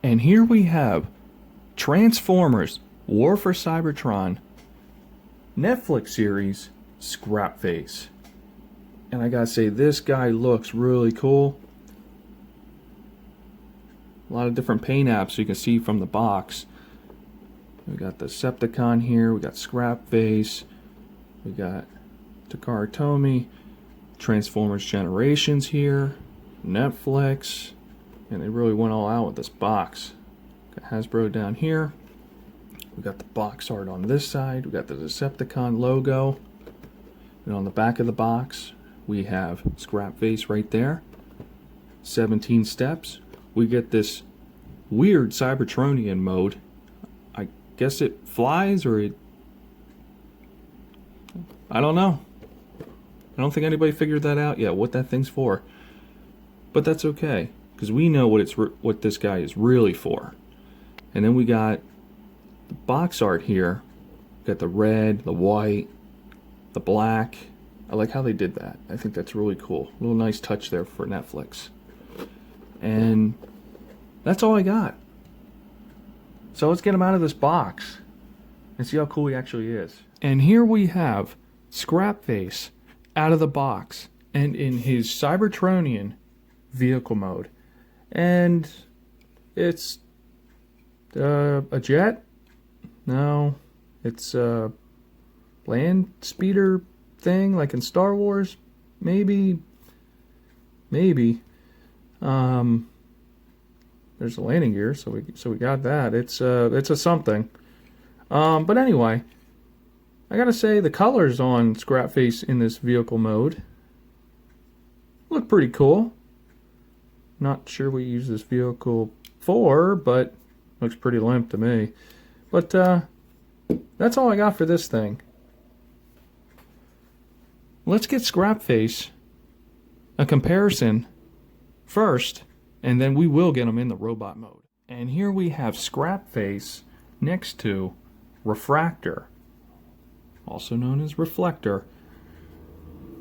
And here we have Transformers War for Cybertron Netflix series Scrapface. And I gotta say, this guy looks really cool. A lot of different paint apps you can see from the box. We got the Decepticon here, we got Scrapface, we got Takara Tomy, Transformers Generations here, Netflix, and they really went all out with this box. Got Hasbro down here. We got the box art on this side. We got the Decepticon logo. And on the back of the box, we have Scrapface right there. 17 steps. We get this weird Cybertronian mode. I guess it flies or it... I don't know. I don't think anybody figured that out yet, what that thing's for. But that's okay, because we know what this guy is really for. And then we got the box art here. Got the red, the white, the black. I like how they did that. I think that's really cool. A little nice touch there for Netflix. And that's all I got. So let's get him out of this box and see how cool he actually is. And here we have Scrapface out of the box and in his Cybertronian vehicle mode. And it's a jet? No, it's a land speeder thing like in Star Wars. Maybe. There's a landing gear, so we got that. It's a something. But anyway, I gotta say the colors on Scrapface in this vehicle mode look pretty cool. Not sure we use this vehicle for, but looks pretty limp to me. But that's all I got for this thing. Let's get Scrapface a comparison first, and then we will get him in the robot mode. And here we have Scrapface next to Refractor, also known as Reflector,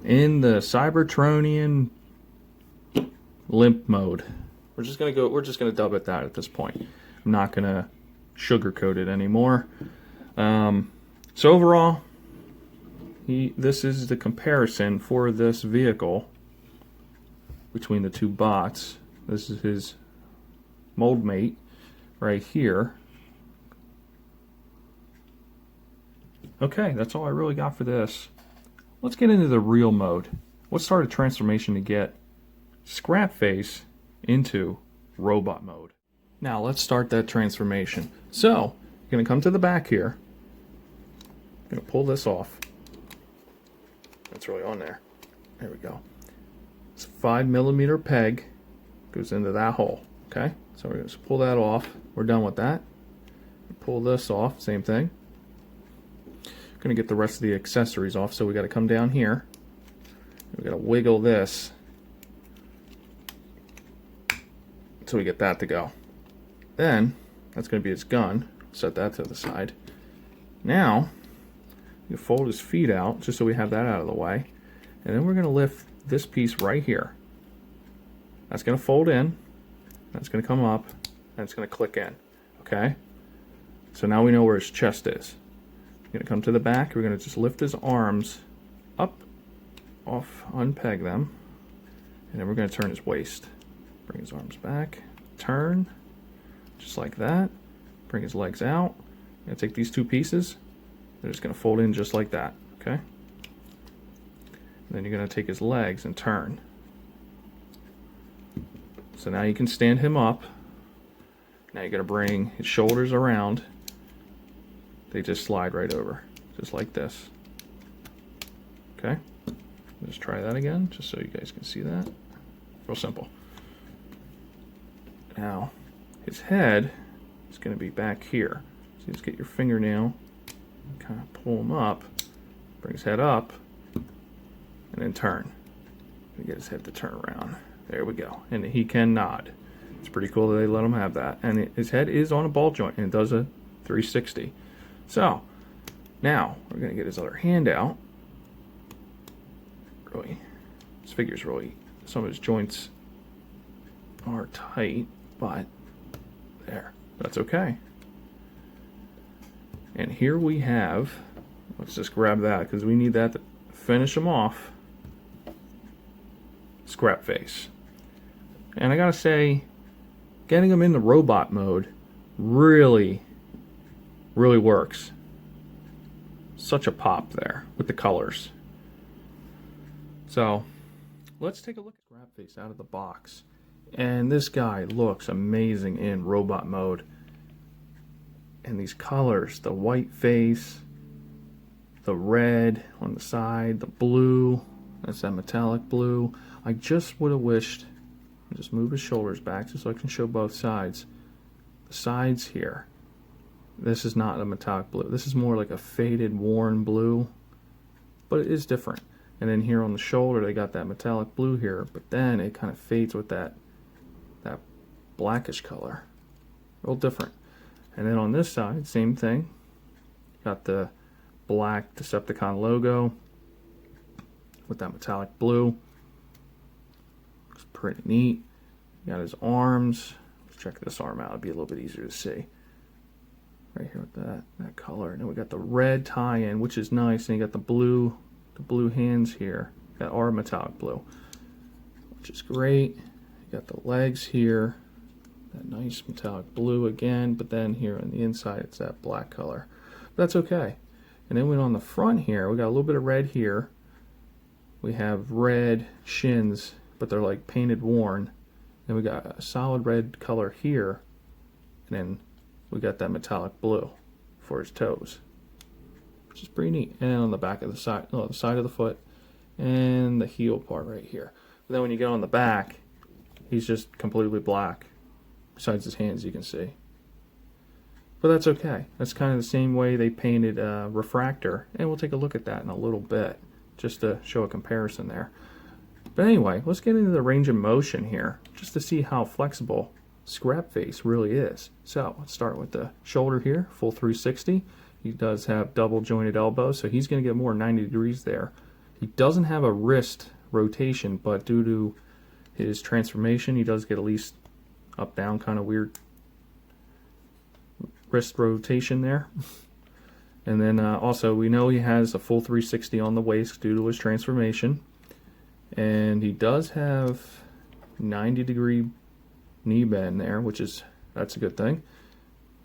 in the Cybertronian limp mode. We're just gonna dub it that at this point. I'm not gonna sugarcoat it anymore. So overall, this is the comparison for this vehicle between the two bots. This is his mold mate right here. Okay, that's all I really got for this. Let's get into the real mode. Let's start a transformation to get Scrapface into robot mode. Now let's start that transformation. So, you're going to come to the back here. Going to pull this off. That's really on there. There we go. It's a 5mm peg. Goes into that hole. Okay? So we're going to pull that off. We're done with that. Pull this off. Same thing. Going to get the rest of the accessories off. So we got to come down here. We got to wiggle this until we get that to go. Then that's going to be his gun. Set that to the side. Now you fold his feet out just so we have that out of the way, and then we're going to lift this piece right here. That's going to fold in. That's going to come up, and it's going to click in. Okay. So now we know where his chest is. We're going to come to the back. We're going to just lift his arms up, off, unpeg them, and then we're going to turn his waist. Bring his arms back, turn, just like that. Bring his legs out. I'm going to take these two pieces. They're just going to fold in just like that. Okay. And then you're going to take his legs and turn. So now you can stand him up. Now you're going to bring his shoulders around. They just slide right over, just like this. Okay. Let's try that again, just so you guys can see that. Real simple. Now, his head is going to be back here. So you just get your fingernail, kind of pull him up, bring his head up, and then turn. And get his head to turn around. There we go. And he can nod. It's pretty cool that they let him have that. And his head is on a ball joint, and it does a 360. So, now, we're going to get his other hand out. Really, this figure's really, some of his joints are tight, but There. That's okay. And here we have, let's just grab that because we need that to finish him off. Scrapface. And I gotta say, getting him in the robot mode really works. Such a pop there with the colors. So let's take a look at Scrapface out of the box. And this guy looks amazing in robot mode. And these colors, the white face, the red on the side, the blue, that's that metallic blue. I just would have wished, just move his shoulders back just so I can show both sides. The sides here, this is not a metallic blue. This is more like a faded, worn blue, but it is different. And then here on the shoulder, they got that metallic blue here, but then it kind of fades with that blackish color. Real different. And then on this side, same thing. Got the black Decepticon logo with that metallic blue. Looks pretty neat. Got his arms. Let's check this arm out. It'll be a little bit easier to see. Right here with that color. And then we got the red tie-in, which is nice. And you got the blue hands here that are metallic blue, which is great. You got the legs here. That nice metallic blue again, but then here on the inside it's that black color. But that's okay. And then on the front here, we got a little bit of red here. We have red shins, but they're like painted worn. Then we got a solid red color here. And then we got that metallic blue for his toes, which is pretty neat. And on the back of the side, the side of the foot and the heel part right here. But then when you get on the back, he's just completely black. Besides his hands, you can see. But that's okay. That's kind of the same way they painted Refractor. And we'll take a look at that in a little bit, just to show a comparison there. But anyway, let's get into the range of motion here, just to see how flexible Scrapface really is. So let's start with the shoulder here, full 360. He does have double jointed elbows, so he's going to get more 90 degrees there. He doesn't have a wrist rotation, but due to his transformation, he does get at least up down kind of weird wrist rotation there. And then also we know he has a full 360 on the waist due to his transformation, and he does have 90-degree knee bend there, that's a good thing.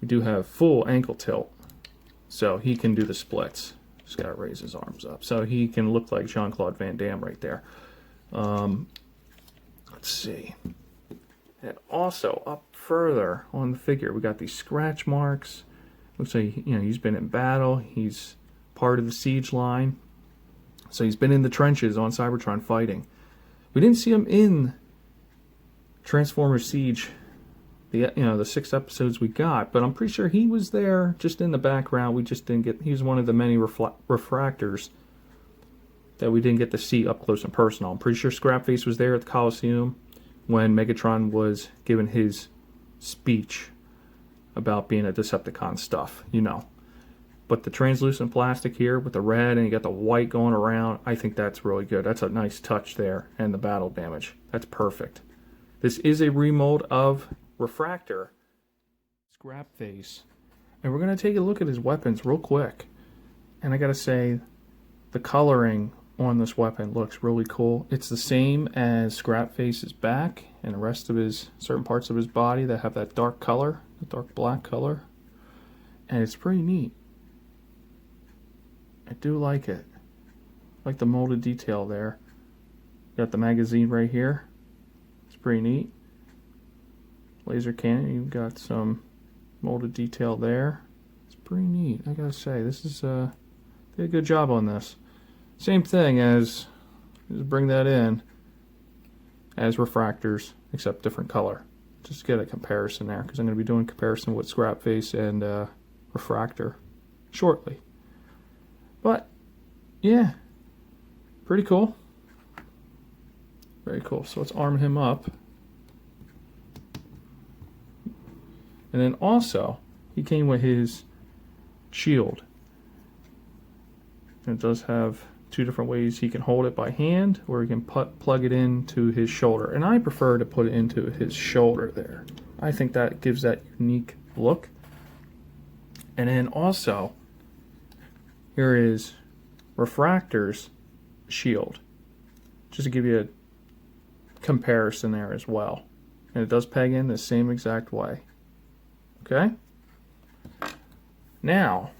We do have full ankle tilt, so he can do the splits. Just gotta raise his arms up so he can look like Jean-Claude Van Damme right there. Let's see. And also up further on the figure, we got these scratch marks. Looks like he's been in battle. He's part of the siege line, so he's been in the trenches on Cybertron fighting. We didn't see him in Transformers Siege, the 6 episodes we got, but I'm pretty sure he was there just in the background. We just didn't get. He was one of the many refractors that we didn't get to see up close and personal. I'm pretty sure Scrapface was there at the Coliseum when Megatron was giving his speech about being a Decepticon stuff, But the translucent plastic here with the red and you got the white going around, I think that's really good. That's a nice touch there, and the battle damage. That's perfect. This is a remold of Refractor, Scrapface. And we're going to take a look at his weapons real quick. And I got to say, the coloring on this weapon looks really cool. It's the same as Scrapface's back and the rest of his certain parts of his body that have that dark color, the dark black color, and it's pretty neat. I do like it. I like the molded detail there. Got the magazine right here. It's pretty neat. Laser cannon. You've got some molded detail there. It's pretty neat. I gotta say, this is did a good job on this. Same thing as, just bring that in, as Refractors, except different color. Just to get a comparison there, because I'm going to be doing comparison with Scrapface and Refractor shortly. But, yeah, pretty cool. Very cool. So let's arm him up. And then also, he came with his shield. And it does have 2 different ways he can hold it by hand, or he can plug it into his shoulder. And I prefer to put it into his shoulder there. I think that gives that unique look. And then also, here is Refractor's shield, just to give you a comparison there as well. And it does peg in the same exact way. Okay? Now,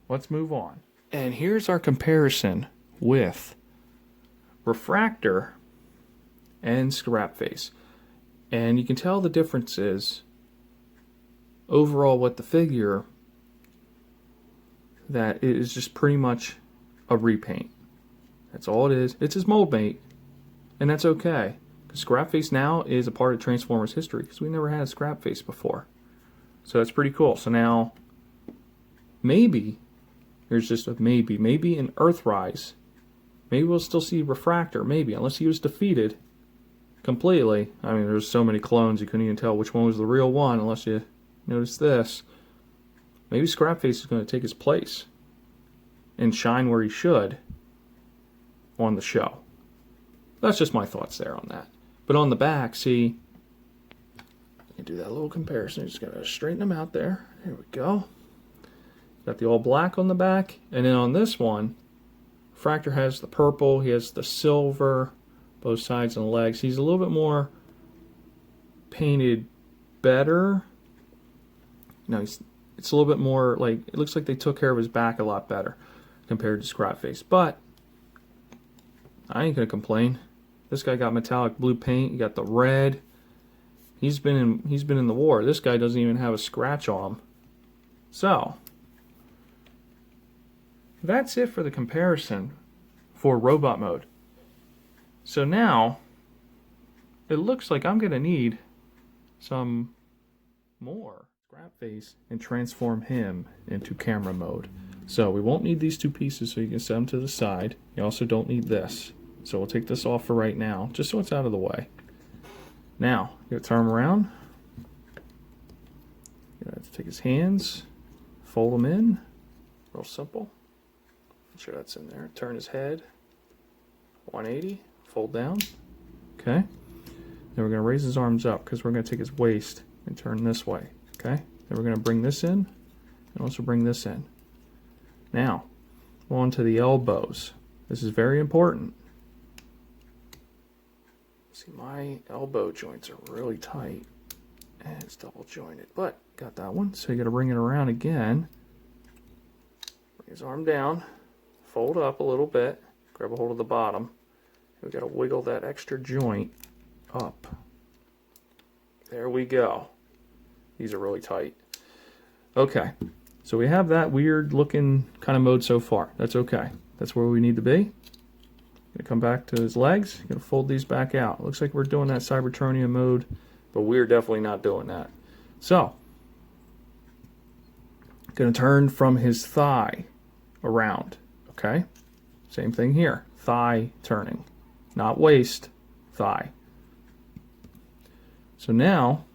let's move on. And here's our comparison with Refractor and Scrapface. And you can tell the differences overall with the figure, that it is just pretty much a repaint. That's all it is. It's his mold mate, and that's okay. Because Scrapface now is a part of Transformers history, because we never had a Scrapface before. So that's pretty cool. So now, maybe, here's just a maybe in Earthrise, maybe we'll still see Refractor, maybe, unless he was defeated completely. I mean, there's so many clones, you couldn't even tell which one was the real one, unless you notice this. Maybe Scrapface is going to take his place and shine where he should on the show. That's just my thoughts there on that. But on the back, see, you do that little comparison. Just got to straighten them out there. There we go. Got the all black on the back. And then on this one, Refractor has the purple. He has the silver, both sides and legs. He's a little bit more painted better. No, it's a little bit more like, it looks like they took care of his back a lot better compared to Scrapface. But I ain't gonna complain. This guy got metallic blue paint. You got the red. He's been in the war. This guy doesn't even have a scratch on him. So that's it for the comparison for robot mode. So now it looks like I'm gonna need some more Scrapface and transform him into camera mode. So we won't need these two pieces, so you can set them to the side. You also don't need this. So we'll take this off for right now, just so it's out of the way. Now, you're gonna turn him around. You're gonna have to take his hands, fold them in, real simple. Make sure that's in there. Turn his head, 180, fold down. Okay. Then we're gonna raise his arms up because we're gonna take his waist and turn this way. Okay. Then we're gonna bring this in and also bring this in. Now, on to the elbows. This is very important. See, my elbow joints are really tight and it's double jointed, but got that one. So you got to bring it around again. Bring his arm down, fold up a little bit, grab a hold of the bottom. We got to wiggle that extra joint up. There we go. These are really tight. Okay, so we have that weird looking kind of mode so far. That's okay. That's where we need to be. Gonna come back to his legs. Gonna fold these back out. Looks like we're doing that Cybertronian mode, but we're definitely not doing that. So, gonna turn from his thigh around. Okay, same thing here. Thigh turning, not waist, thigh. So now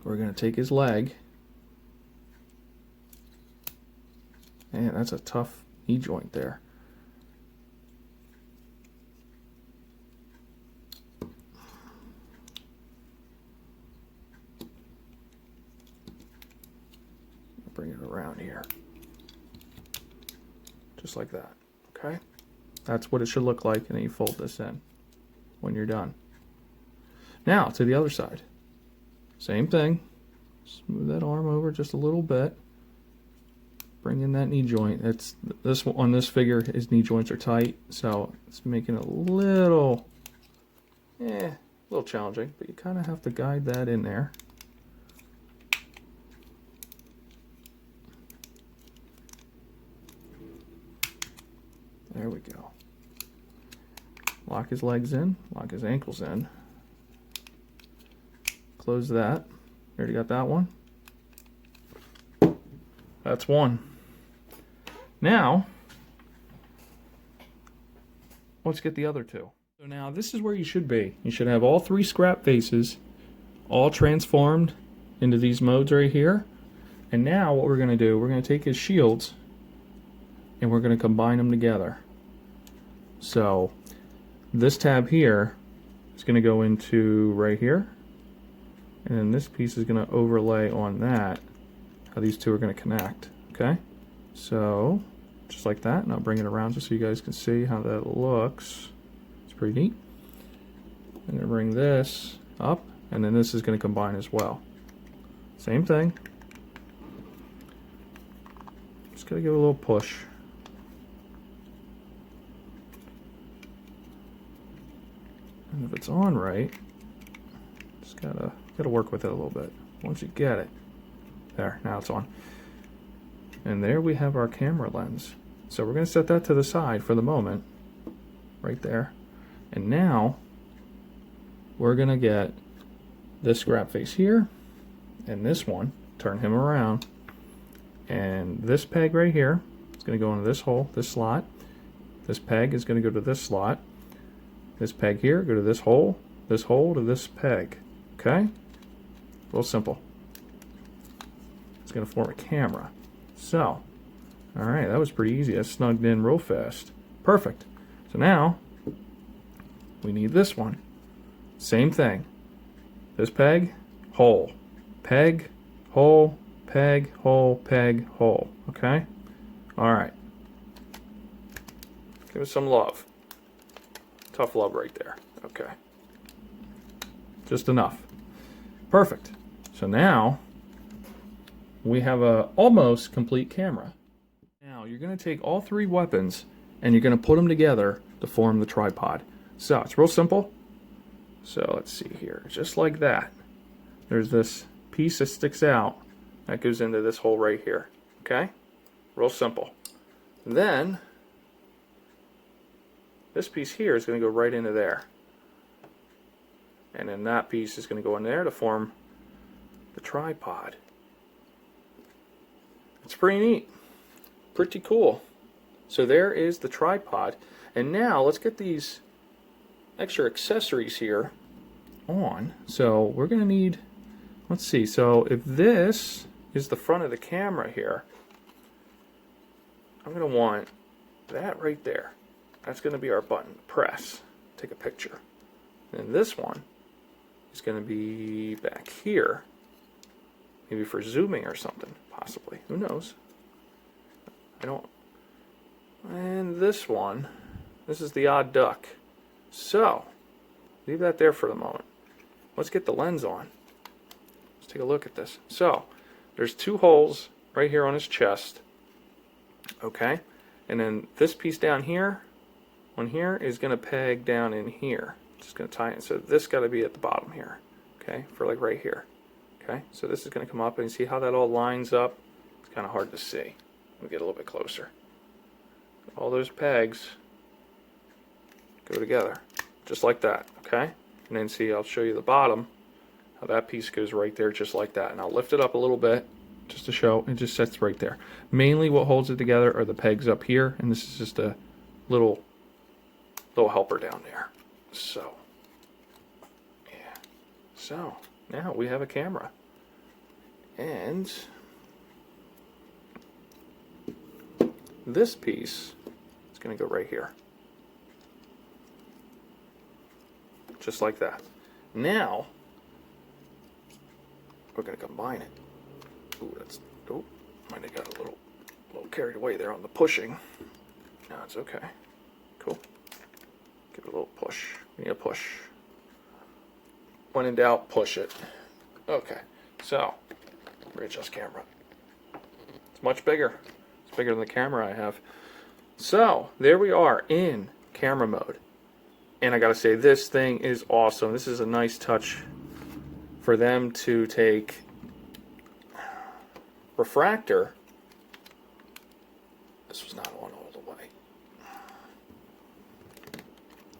we're gonna take his leg. Man, that's a tough knee joint there. Bring it around here. Just like that. Okay? That's what it should look like, and then you fold this in when you're done. Now, to the other side. Same thing. Smooth that arm over just a little bit. Bring in that knee joint. It's this on this figure, his knee joints are tight, so it's making it a little challenging, but you kind of have to guide that in there. There we go. Lock his legs in, lock his ankles in. Close that. Already got that one. That's one. Now, let's get the other two. So now this is where you should be. You should have all three scrap faces all transformed into these modes right here. And now what we're going to do, we're going to take his shields and we're going to combine them together. So this tab here is going to go into right here. And then this piece is going to overlay on that, how these two are going to connect. Okay? So, just like that. And I'll bring it around just so you guys can see how that looks. It's pretty neat. I'm going to bring this up, and then this is going to combine as well. Same thing. Just got to give it a little push. And if it's on right, just gotta work with it a little bit. Once you get it, there, now it's on. And there we have our camera lens. So we're gonna set that to the side for the moment, right there. And now we're gonna get this Scrapface here, and this one, turn him around, and this peg right here is gonna go into this hole, this slot. This peg is gonna go to this slot. This peg here, go to this hole to this peg. Okay? Real simple. It's going to form a camera. So, alright, that was pretty easy. That snugged in real fast. Perfect. So now, we need this one. Same thing. This peg, hole. Peg, hole, peg, hole, peg, hole. Okay? Alright. Give it some love. Tough love right there. Okay. Just enough. Perfect. So now we have a almost complete camera. Now you're going to take all three weapons and you're going to put them together to form the tripod. So it's real simple. So let's see here. Just like that. There's this piece that sticks out that goes into this hole right here. Okay? Real simple. Then this piece here is going to go right into there. And then that piece is going to go in there to form the tripod. It's pretty neat. Pretty cool. So there is the tripod. And now let's get these extra accessories here on. So we're going to need, let's see, so if this is the front of the camera here, I'm going to want that right there. That's going to be our button. Press. Take a picture. And this one is going to be back here. Maybe for zooming or something. Possibly. Who knows? I don't. And this one. This is the odd duck. So, leave that there for the moment. Let's get the lens on. Let's take a look at this. So, there's two holes right here on his chest. Okay? And then this piece down here, on here, is going to peg down in here. Just going to tie it. So this got to be at the bottom here. Okay, for like right here. Okay, so this is going to come up, and you see how that all lines up? It's kind of hard to see. Let me get a little bit closer. All those pegs go together, just like that. Okay, and then see, I'll show you the bottom, how that piece goes right there, just like that. And I'll lift it up a little bit, just to show. It just sits right there. Mainly what holds it together are the pegs up here, and this is just a little helper down there. So, yeah. So, now we have a camera. And this piece is going to go right here. Just like that. Now, we're going to combine it. Ooh, might have got a little carried away there on the pushing. No, it's okay. Cool. Give it a little push. We need a push. When in doubt, push it. Okay, so readjust camera. It's much bigger. It's bigger than the camera I have. So there we are in camera mode. And I gotta say, this thing is awesome. This is a nice touch for them to take refractor. This was not on all the way.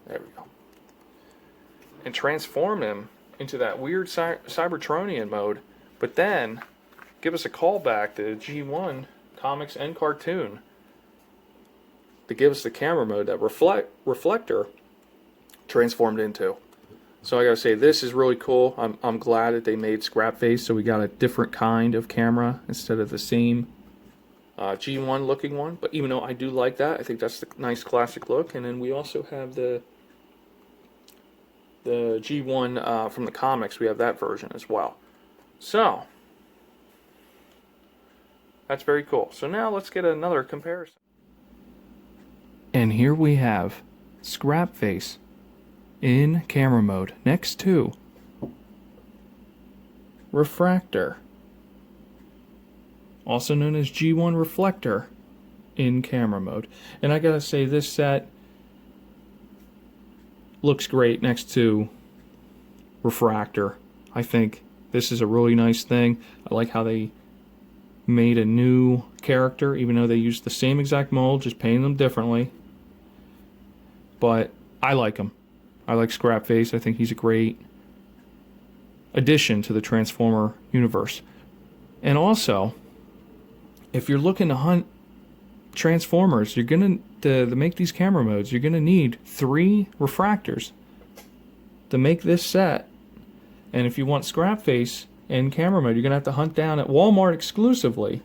There we go. And transform him into that weird Cybertronian mode, but then give us a callback to G1 comics and cartoon to give us the camera mode that reflector transformed into. So I gotta say, this is really cool. I'm glad that they made Scrapface, so we got a different kind of camera instead of the same G1 looking one. But even though I do like that, I think that's the nice classic look. And then we also have the The G1 from the comics, we have that version as well. So, that's very cool. So now let's get another comparison. And here we have Scrapface in camera mode next to Refractor, also known as G1 Reflector, in camera mode. And I gotta say, this set looks great next to Refractor. I think this is a really nice thing. I like how they made a new character, even though they used the same exact mold, just painted them differently. But I like him. I like Scrapface. I think he's a great addition to the Transformer universe. And also, if you're looking to hunt Transformers, you're gonna to make these camera modes, you're gonna need 3 refractors to make this set. And if you want Scrapface in camera mode, you're gonna have to hunt down at Walmart exclusively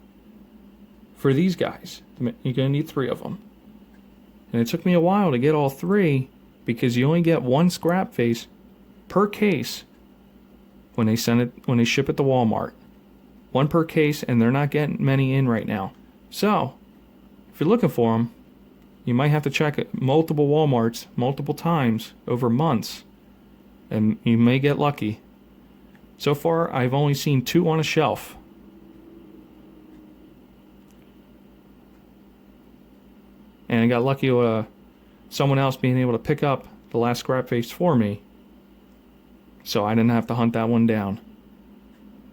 for these guys. You're gonna need 3 of them. And it took me a while to get all 3 because you only get 1 Scrapface per case when they ship it to Walmart. 1 per case, and they're not getting many in right now. So, if you're looking for them, you might have to check it multiple Walmarts multiple times over months, and you may get lucky. So far, I've only seen 2 on a shelf. And I got lucky with someone else being able to pick up the last Scrapface for me, so I didn't have to hunt that one down.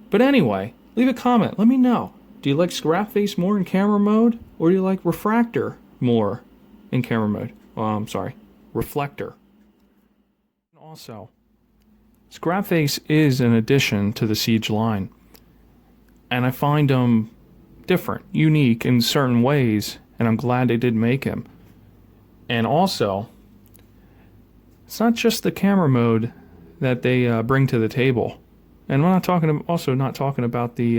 But anyway, leave a comment. Let me know. Do you like Scrapface more in camera mode, or do you like Refractor more in camera mode? Oh, I'm sorry, Reflector. Also, Scrapface is an addition to the Siege line, and I find him different, unique in certain ways, and I'm glad they did make him. And also, it's not just the camera mode that they bring to the table. And I'm not talking about the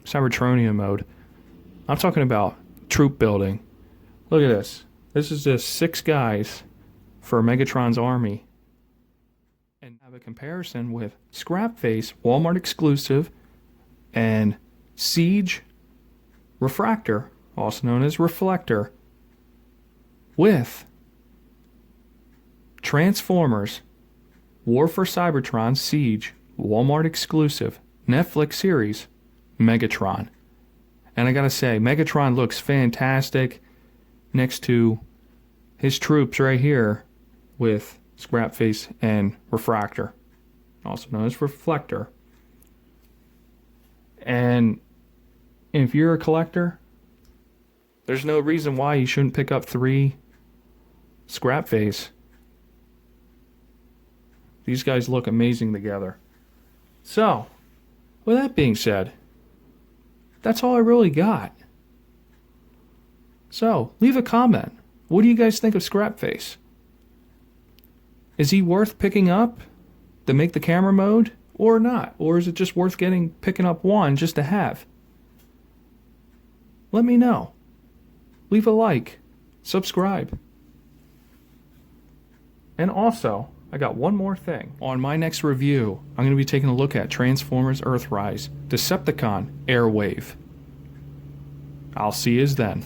Cybertronian mode. I'm talking about troop building. Look at this. This is just 6 guys for Megatron's army. And have a comparison with Scrapface, Walmart exclusive, and Siege Refractor, also known as Reflector, with Transformers, War for Cybertron, Siege, Walmart exclusive, Netflix series, Megatron. And I gotta say, Megatron looks fantastic next to his troops right here with Scrapface and Refractor, also known as Reflector. And if you're a collector, there's no reason why you shouldn't pick up 3 Scrapface. These guys look amazing together. So, with that being said, that's all I really got. So, leave a comment. What do you guys think of Scrapface? Is he worth picking up to make the camera mode, or not? Or is it just worth picking up 1 just to have? Let me know. Leave a like. Subscribe. And also, I got one more thing. On my next review, I'm going to be taking a look at Transformers Earthrise, Decepticon Airwave. I'll see you then.